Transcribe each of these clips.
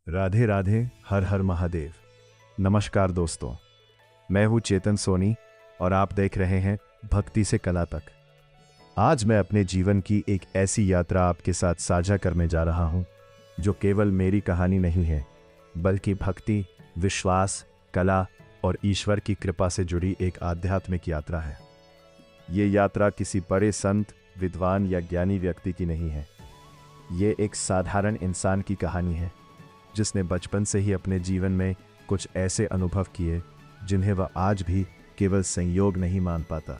राधे राधे, हर हर महादेव। नमस्कार दोस्तों, मैं हूँ चेतन सोनी और आप देख रहे हैं भक्ति से कला तक। आज मैं अपने जीवन की एक ऐसी यात्रा आपके साथ साझा करने जा रहा हूँ जो केवल मेरी कहानी नहीं है, बल्कि भक्ति, विश्वास, कला और ईश्वर की कृपा से जुड़ी एक आध्यात्मिक यात्रा है। ये यात्रा किसी बड़े संत, विद्वान या ज्ञानी व्यक्ति की नहीं है। ये एक साधारण इंसान की कहानी है जिसने बचपन से ही अपने जीवन में कुछ ऐसे अनुभव किए जिन्हें वह आज भी केवल संयोग नहीं मान पाता।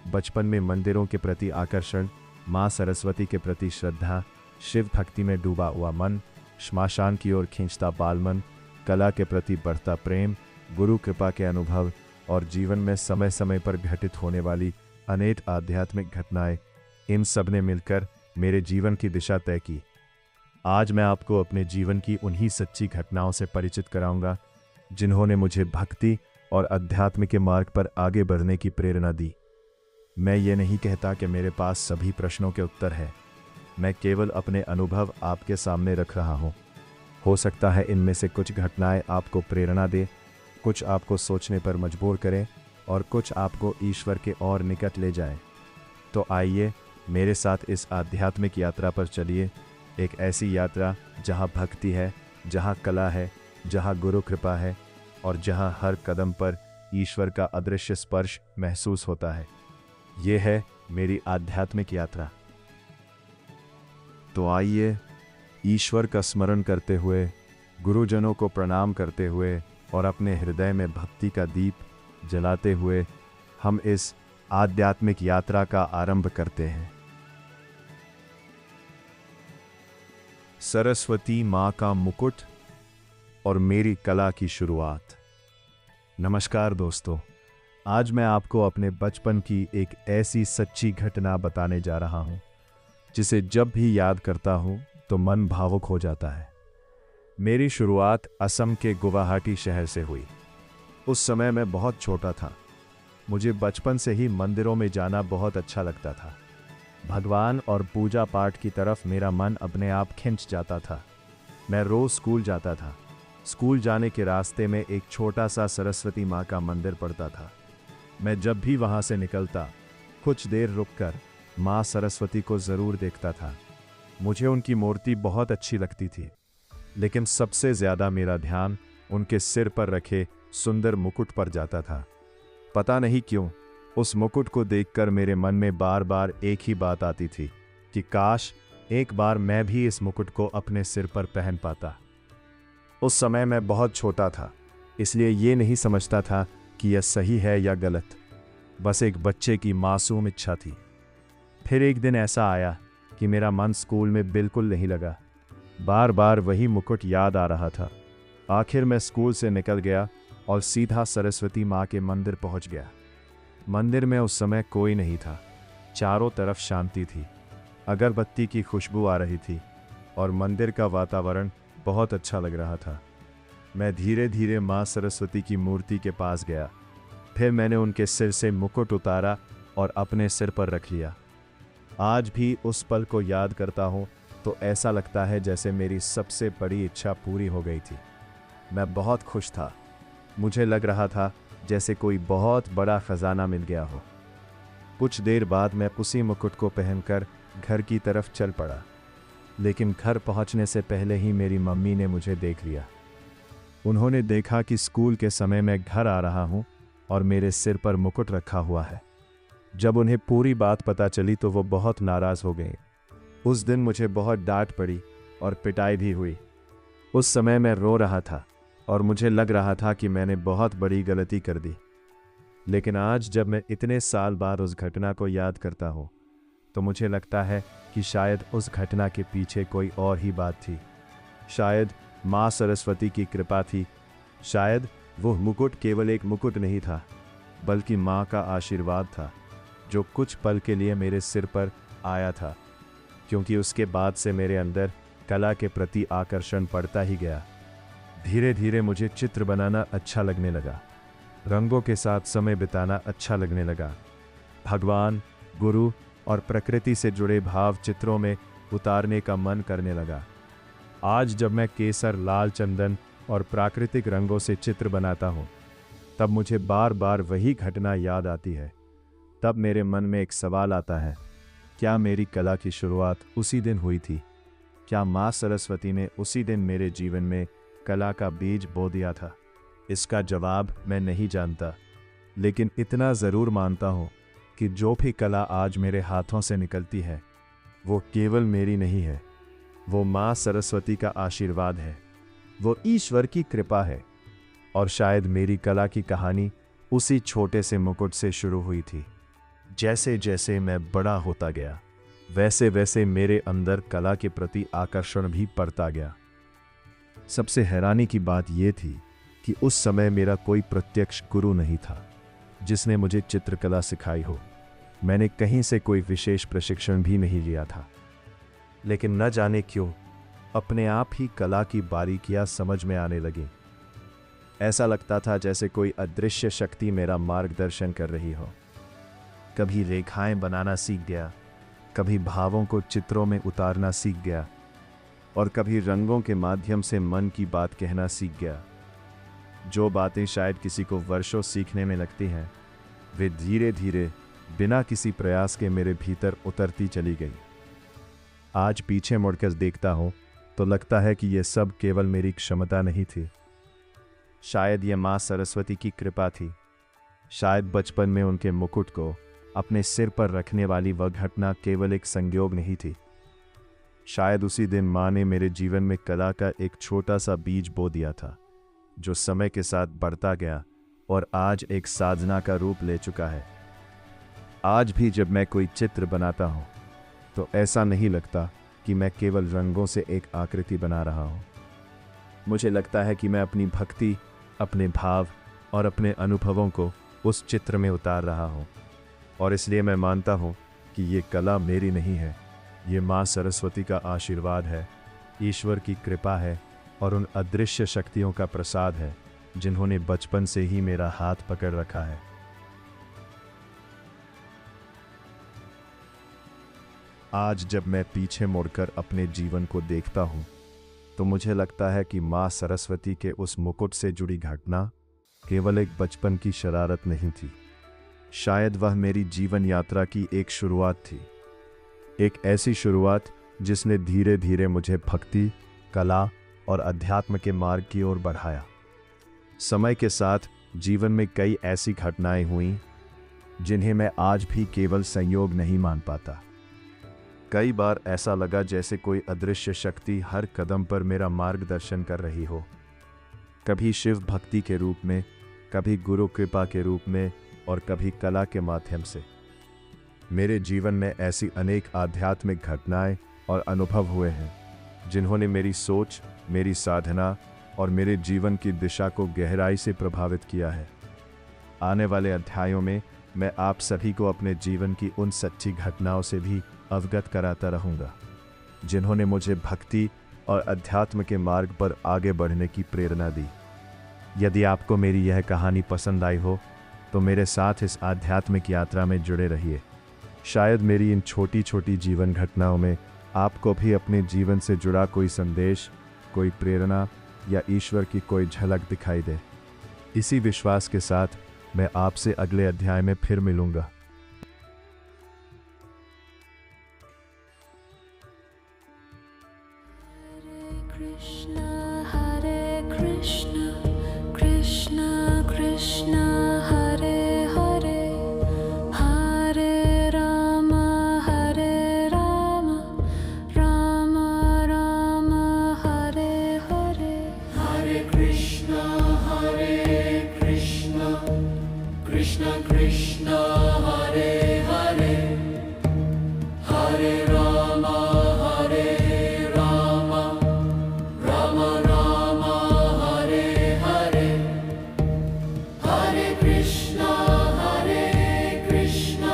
बचपन में मंदिरों के प्रति आकर्षण, माँ सरस्वती के प्रति श्रद्धा, शिव भक्ति में डूबा हुआ मन, श्मशान की ओर खींचता बालमन, कला के प्रति बढ़ता प्रेम, गुरु कृपा के अनुभव और जीवन में समय समय पर घटित होने वाली अनेक आध्यात्मिक घटनाएं, इन सब ने मिलकर मेरे जीवन की दिशा तय की। आज मैं आपको अपने जीवन की उन्हीं सच्ची घटनाओं से परिचित कराऊंगा जिन्होंने मुझे भक्ति और अध्यात्म के मार्ग पर आगे बढ़ने की प्रेरणा दी। मैं ये नहीं कहता कि मेरे पास सभी प्रश्नों के उत्तर हैं। मैं केवल अपने अनुभव आपके सामने रख रहा हूँ। हो सकता है इनमें से कुछ घटनाएं आपको प्रेरणा दे, कुछ आपको सोचने पर मजबूर करें और कुछ आपको ईश्वर के और निकट ले जाएं। तो आइए मेरे साथ इस आध्यात्मिक यात्रा पर चलिए, एक ऐसी यात्रा जहाँ भक्ति है, जहाँ कला है, जहाँ गुरु कृपा है और जहाँ हर कदम पर ईश्वर का अदृश्य स्पर्श महसूस होता है। ये है मेरी आध्यात्मिक यात्रा। तो आइए ईश्वर का स्मरण करते हुए, गुरुजनों को प्रणाम करते हुए और अपने हृदय में भक्ति का दीप जलाते हुए हम इस आध्यात्मिक यात्रा का आरंभ करते हैं। सरस्वती माँ का मुकुट और मेरी कला की शुरुआत। नमस्कार दोस्तों, आज मैं आपको अपने बचपन की एक ऐसी सच्ची घटना बताने जा रहा हूँ जिसे जब भी याद करता हूँ तो मन भावुक हो जाता है। मेरी शुरुआत असम के गुवाहाटी शहर से हुई। उस समय मैं बहुत छोटा था। मुझे बचपन से ही मंदिरों में जाना बहुत अच्छा लगता था। भगवान और पूजा पाठ की तरफ मेरा मन अपने आप खिंच जाता था। मैं रोज स्कूल जाता था। स्कूल जाने के रास्ते में एक छोटा सा सरस्वती माँ का मंदिर पड़ता था। मैं जब भी वहाँ से निकलता, कुछ देर रुककर माँ सरस्वती को ज़रूर देखता था। मुझे उनकी मूर्ति बहुत अच्छी लगती थी, लेकिन सबसे ज़्यादा मेरा ध्यान उनके सिर पर रखे सुंदर मुकुट पर जाता था। पता नहीं क्यों, उस मुकुट को देखकर मेरे मन में बार बार एक ही बात आती थी कि काश एक बार मैं भी इस मुकुट को अपने सिर पर पहन पाता। उस समय मैं बहुत छोटा था, इसलिए ये नहीं समझता था कि यह सही है या गलत। बस एक बच्चे की मासूम इच्छा थी। फिर एक दिन ऐसा आया कि मेरा मन स्कूल में बिल्कुल नहीं लगा। बार बार वही मुकुट याद आ रहा था। आखिर मैं स्कूल से निकल गया और सीधा सरस्वती माँ के मंदिर पहुँच गया। मंदिर में उस समय कोई नहीं था। चारों तरफ शांति थी। अगरबत्ती की खुशबू आ रही थी और मंदिर का वातावरण बहुत अच्छा लग रहा था। मैं धीरे धीरे माँ सरस्वती की मूर्ति के पास गया। फिर मैंने उनके सिर से मुकुट उतारा और अपने सिर पर रख लिया। आज भी उस पल को याद करता हूँ तो ऐसा लगता है जैसे मेरी सबसे बड़ी इच्छा पूरी हो गई थी। मैं बहुत खुश था। मुझे लग रहा था जैसे कोई बहुत बड़ा खजाना मिल गया हो। कुछ देर बाद मैं उसी मुकुट को पहनकर घर की तरफ चल पड़ा, लेकिन घर पहुंचने से पहले ही मेरी मम्मी ने मुझे देख लिया। उन्होंने देखा कि स्कूल के समय मैं घर आ रहा हूं और मेरे सिर पर मुकुट रखा हुआ है। जब उन्हें पूरी बात पता चली तो वो बहुत नाराज हो गए। उस दिन मुझे बहुत डांट पड़ी और पिटाई भी हुई। उस समय मैं रो रहा था और मुझे लग रहा था कि मैंने बहुत बड़ी गलती कर दी। लेकिन आज जब मैं इतने साल बाद उस घटना को याद करता हूँ तो मुझे लगता है कि शायद उस घटना के पीछे कोई और ही बात थी। शायद माँ सरस्वती की कृपा थी। शायद वो मुकुट केवल एक मुकुट नहीं था, बल्कि माँ का आशीर्वाद था जो कुछ पल के लिए मेरे सिर पर आया था, क्योंकि उसके बाद से मेरे अंदर कला के प्रति आकर्षण बढ़ता ही गया। धीरे धीरे मुझे चित्र बनाना अच्छा लगने लगा। रंगों के साथ समय बिताना अच्छा लगने लगा। भगवान, गुरु और प्रकृति से जुड़े भाव चित्रों में उतारने का मन करने लगा। आज जब मैं केसर, लाल चंदन और प्राकृतिक रंगों से चित्र बनाता हूँ, तब मुझे बार बार वही घटना याद आती है। तब मेरे मन में एक सवाल आता है, क्या मेरी कला की शुरुआत उसी दिन हुई थी? क्या माँ सरस्वती ने उसी दिन मेरे जीवन में कला का बीज बो दिया था? इसका जवाब मैं नहीं जानता, लेकिन इतना ज़रूर मानता हूँ कि जो भी कला आज मेरे हाथों से निकलती है, वो केवल मेरी नहीं है। वो माँ सरस्वती का आशीर्वाद है, वो ईश्वर की कृपा है। और शायद मेरी कला की कहानी उसी छोटे से मुकुट से शुरू हुई थी। जैसे जैसे मैं बड़ा होता गया, वैसे वैसे मेरे अंदर कला के प्रति आकर्षण भी बढ़ता गया। सबसे हैरानी की बात यह थी कि उस समय मेरा कोई प्रत्यक्ष गुरु नहीं था जिसने मुझे चित्रकला सिखाई हो। मैंने कहीं से कोई विशेष प्रशिक्षण भी नहीं लिया था, लेकिन न जाने क्यों अपने आप ही कला की बारीकियां समझ में आने लगी। ऐसा लगता था जैसे कोई अदृश्य शक्ति मेरा मार्गदर्शन कर रही हो। कभी रेखाएं बनाना सीख गया, कभी भावों को चित्रों में उतारना सीख गया, और कभी रंगों के माध्यम से मन की बात कहना सीख गया। जो बातें शायद किसी को वर्षों सीखने में लगती हैं, वे धीरे धीरे बिना किसी प्रयास के मेरे भीतर उतरती चली गई। आज पीछे मुड़कर देखता हूं तो लगता है कि यह सब केवल मेरी क्षमता नहीं थी। शायद यह माँ सरस्वती की कृपा थी। शायद बचपन में उनके मुकुट को अपने सिर पर रखने वाली वह घटना केवल एक संयोग नहीं थी। शायद उसी दिन माँ ने मेरे जीवन में कला का एक छोटा सा बीज बो दिया था, जो समय के साथ बढ़ता गया और आज एक साधना का रूप ले चुका है। आज भी जब मैं कोई चित्र बनाता हूँ तो ऐसा नहीं लगता कि मैं केवल रंगों से एक आकृति बना रहा हूँ। मुझे लगता है कि मैं अपनी भक्ति, अपने भाव और अपने अनुभवों को उस चित्र में उतार रहा हूँ। और इसलिए मैं मानता हूँ कि ये कला मेरी नहीं है, ये माँ सरस्वती का आशीर्वाद है, ईश्वर की कृपा है और उन अदृश्य शक्तियों का प्रसाद है जिन्होंने बचपन से ही मेरा हाथ पकड़ रखा है। आज जब मैं पीछे मुड़कर अपने जीवन को देखता हूँ तो मुझे लगता है कि माँ सरस्वती के उस मुकुट से जुड़ी घटना केवल एक बचपन की शरारत नहीं थी। शायद वह मेरी जीवन यात्रा की एक शुरुआत थी, एक ऐसी शुरुआत जिसने धीरे धीरे मुझे भक्ति, कला और अध्यात्म के मार्ग की ओर बढ़ाया। समय के साथ जीवन में कई ऐसी घटनाएं हुईं जिन्हें मैं आज भी केवल संयोग नहीं मान पाता। कई बार ऐसा लगा जैसे कोई अदृश्य शक्ति हर कदम पर मेरा मार्गदर्शन कर रही हो, कभी शिव भक्ति के रूप में, कभी गुरु कृपा के रूप में और कभी कला के माध्यम से। मेरे जीवन में ऐसी अनेक आध्यात्मिक घटनाएं और अनुभव हुए हैं जिन्होंने मेरी सोच, मेरी साधना और मेरे जीवन की दिशा को गहराई से प्रभावित किया है। आने वाले अध्यायों में मैं आप सभी को अपने जीवन की उन सच्ची घटनाओं से भी अवगत कराता रहूंगा जिन्होंने मुझे भक्ति और अध्यात्म के मार्ग पर आगे बढ़ने की प्रेरणा दी। यदि आपको मेरी यह कहानी पसंद आई हो तो मेरे साथ इस आध्यात्मिक यात्रा में जुड़े रहिए। शायद मेरी इन छोटी छोटी जीवन घटनाओं में आपको भी अपने जीवन से जुड़ा कोई संदेश, कोई प्रेरणा या ईश्वर की कोई झलक दिखाई दे। इसी विश्वास के साथ मैं आपसे अगले अध्याय में फिर मिलूंगा। Krishna Krishna Hare Hare Hare Rama Hare Rama Rama Rama Hare Hare Hare Krishna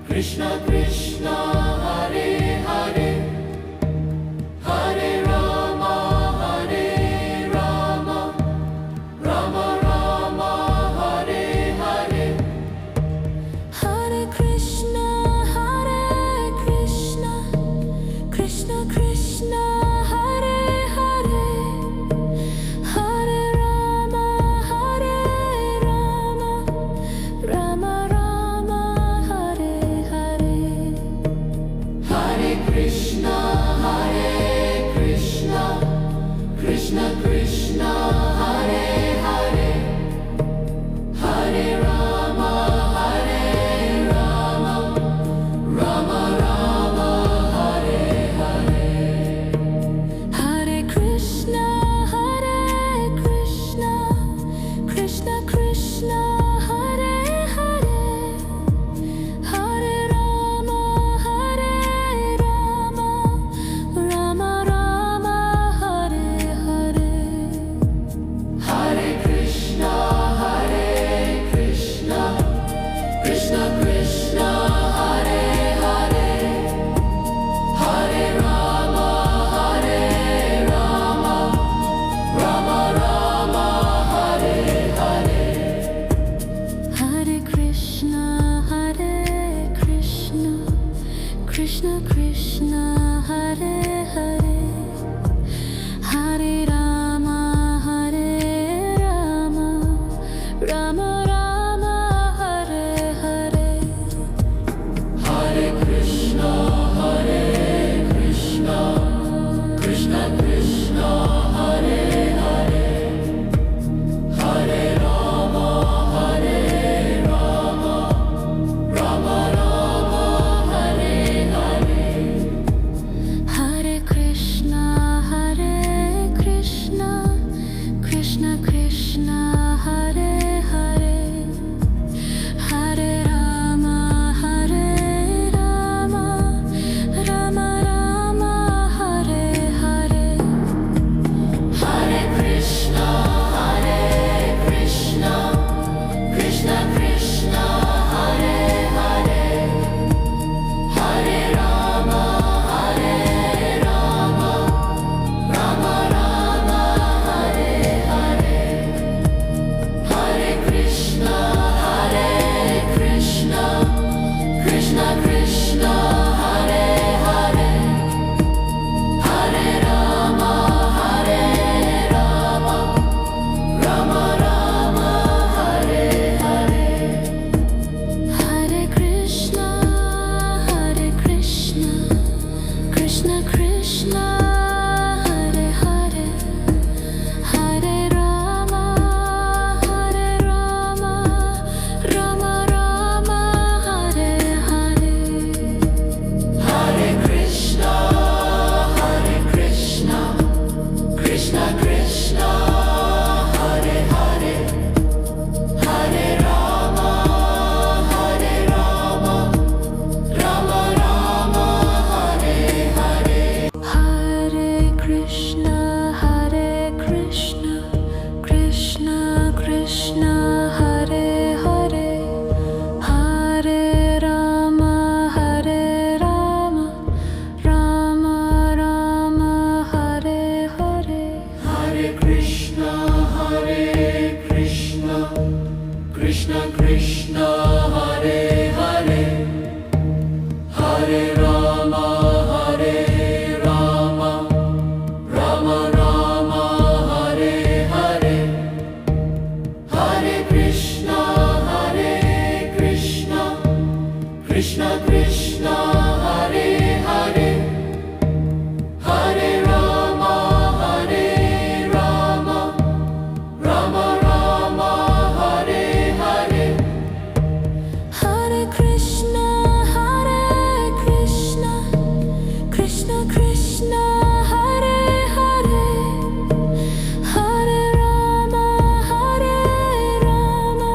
Krishna Krishna Hare Hare Hare Rama Hare Rama Rama Rama Hare Hare Hare Krishna Krishna, Krishna Krishna, Hare Hare, Hare Rama, Rama Rama, Hare Hare. Hare Krishna, Krishna Krishna, Hare Hare, Hare Rama, Rama Rama, Hare Hare. Hare Krishna, Krishna Krishna, Hare Hare, Hare Rama, Rama Rama, Hare Hare. Hare Krishna, Krishna Krishna, Hare Hare, Hare Rama, Rama Rama, Hare Hare. Hare Krishna, Krishna Krishna, Hare Hare, Hare Rama, Rama Rama, Hare Hare. Hare Krishna, Krishna Krishna, Hare Hare, Hare Rama, Rama Rama, Hare Hare. Hare Krishna, Krishna Krishna, Hare Hare, Hare Rama, Rama Rama, Hare Hare. Hare Krishna, Krishna Krishna, Hare Hare, Hare Rama, Rama Rama, Hare Hare. Hare Krishna, Krishna Krishna, Hare Hare, Hare Rama, Rama Rama, Hare Hare. Hare Krishna, Krishna Krishna, Hare Hare, Hare Rama, Rama Rama, Hare Hare. Hare Krishna, Krishna Krishna, Hare Hare, Hare Rama, Rama Rama, Hare Hare. Hare Krishna, Krishna Krishna, Hare Hare, Hare Rama, Rama Rama, Hare Hare. Hare Krishna, Krishna Krishna, Hare Hare, Hare Rama, Rama Rama, Hare Hare. Hare Krishna, Krishna Krishna, Hare Hare, Hare Rama,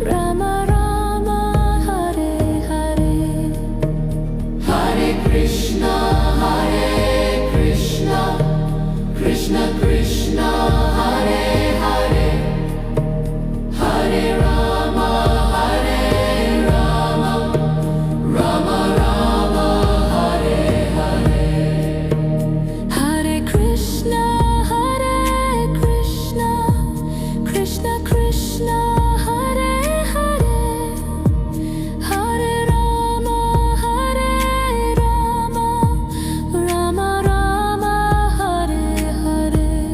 Rama Rama, Hare Hare. Hare Krishna, Krishna Krishna, Hare Hare, Hare Rama, Rama Rama, Hare Hare. Hare Krishna, Krishna Krishna, Hare Hare, Hare Rama, Rama Rama, Hare Hare.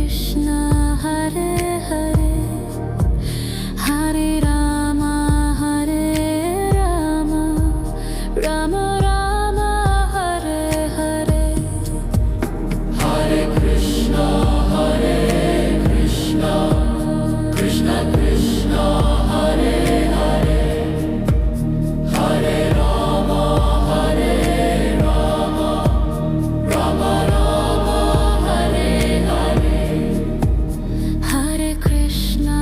Krishna, Hare Hare, Hare Rama, Rama Rama, Hare Hare. Hare Krishna, Krishna Krishna, Hare Hare, Hare Rama, Rama Rama, Hare Hare. Hare Krishna,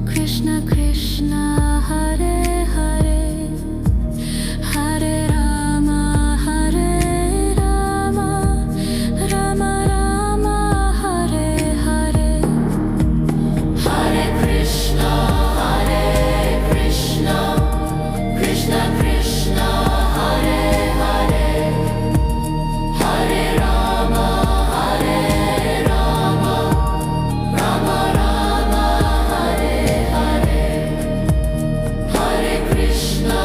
Krishna Krishna, Hare Hare, Hare Rama, Rama Rama, Hare Hare. Hare Krishna, Krishna Krishna, Hare Hare, Hare Rama, Rama Rama, Hare Hare. Hare Krishna,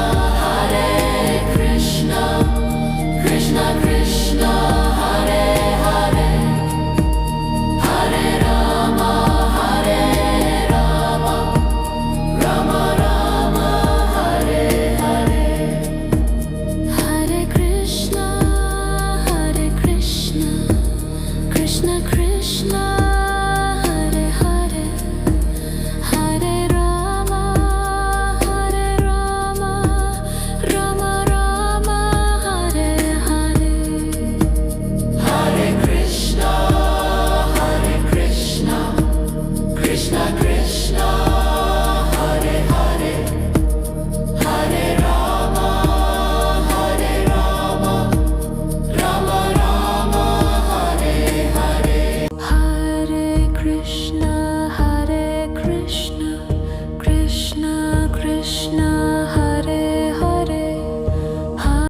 Krishna Krishna, Hare Hare, Hare Rama, Rama Rama, Hare Hare. Hare Krishna, Krishna Krishna,